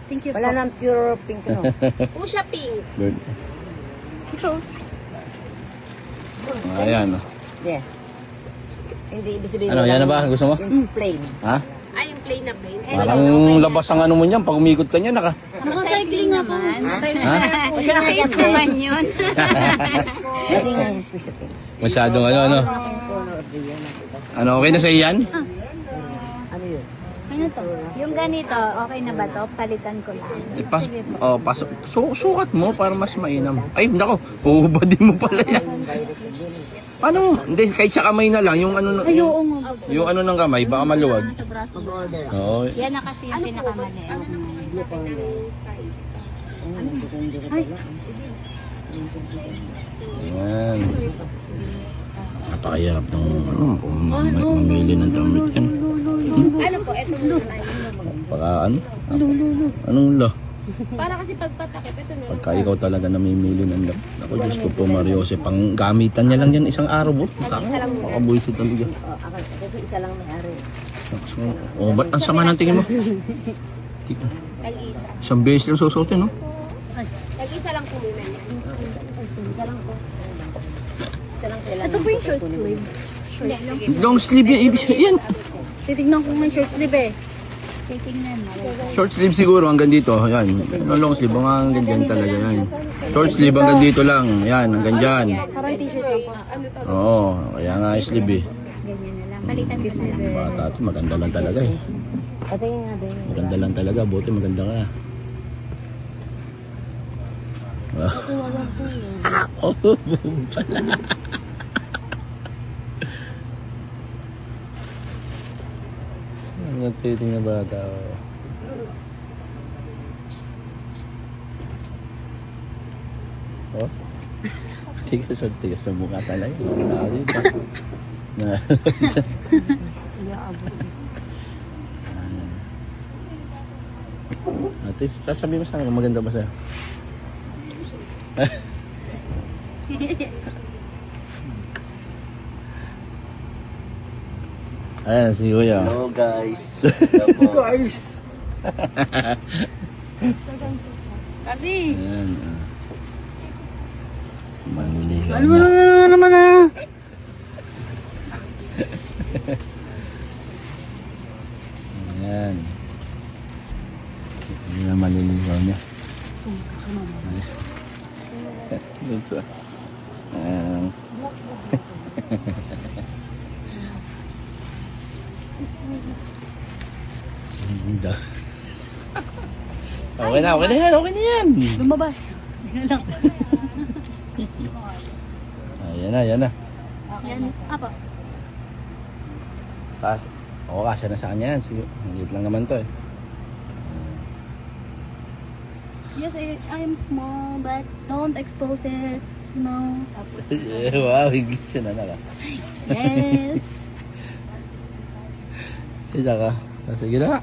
Thank you Wala po. nang pure pink, no? Usha pink. Good. Ito. Ayan. Oh. Yeah. Hindi, ibig sabihin. Ano, yan na ba? Gusto mo? Yung plain. Ha? Ay, yung plain na plain. Parang labas ang ano mo niyan. Pag umikot ka niyan, naka... Naka-cycling naman. Ha? Safe naman yun. Hindi nga yung pure pink. Masyadong ano. Ang color of the year. Ano, okay na sa iyan? Ano yun? Ano to? Yung ganito, okay na ba to? Palitan ko lang. Ipa. Oh, pasok. Sukat mo para mas mainam. Ay, nako. Uhubadin mo pala yan. Paano? Hindi, kahit sa kamay na lang. Yung ano, Ay, oo nga. yung ano ng kamay, baka maluwag. Sa braso. Mag-order. Oo. Yan na kasi yung pinakamali. Ano naman yung sabi ng size pa? Depende ka pala. Ayan. Napakahirap ng mamili ng damit yan. Ano po, eto muna tayo. Pagka ano? Anong la? Para kasi pagpatakip, ito na. Pagka ikaw talaga namimili ng lap. Ako, Diyos ko po, Mariose, pang gamitan niya lang yan isang araw, bro. Makabuisit talaga. Kasi isa lang may-ari. Oh, ba't ang sama ng tingin mo? Tag-isa. Isang beses lang susuotin, no? Tag-isa lang po muna yan. Isa lang po. Isa lang kailangan. Ito po yung short sleeve. Short lang. Long sleeve yan, ibig sabihin. Yan. Titignan ko may short sleeve eh. Titignan mo. Short sleeve siguro hanggang dito. Yan. Long sleeve, hanggang dyan talaga yan. Short sleeve hanggang dito lang. Yan, hanggang dyan. Parang t-shirt lang po. Ano to? Oo, kaya nga sleeve eh. Ganyan na lang. Palitan ko na lang. Bata ito, maganda lang talaga eh. Patingin nga din. Maganda lang talaga, buti maganda ka. Oh, pala. Ang nagtiting na bata. Oh. Tigas sa mukha talaga. Na. Ate, sasabihin mo sa akin kung maganda ba sa'yo? Ayan, si Kuya. Hello guys. Guys! Kasi. Ayan. Maniligaw Ano na. naman na? Ayan. Ayan na maniligaw niya. Dito. Ayan. Ganda. Okay na yan, okay na yan. Lumabas. Yan lang. Ayan na, yan na. Yan. Apa. Kasya na sa kanya yan. Maliit lang naman to eh. Yes, I am small, but don't expose it. You know. Wow, English yun na. Yes. Isa ka. Sige na.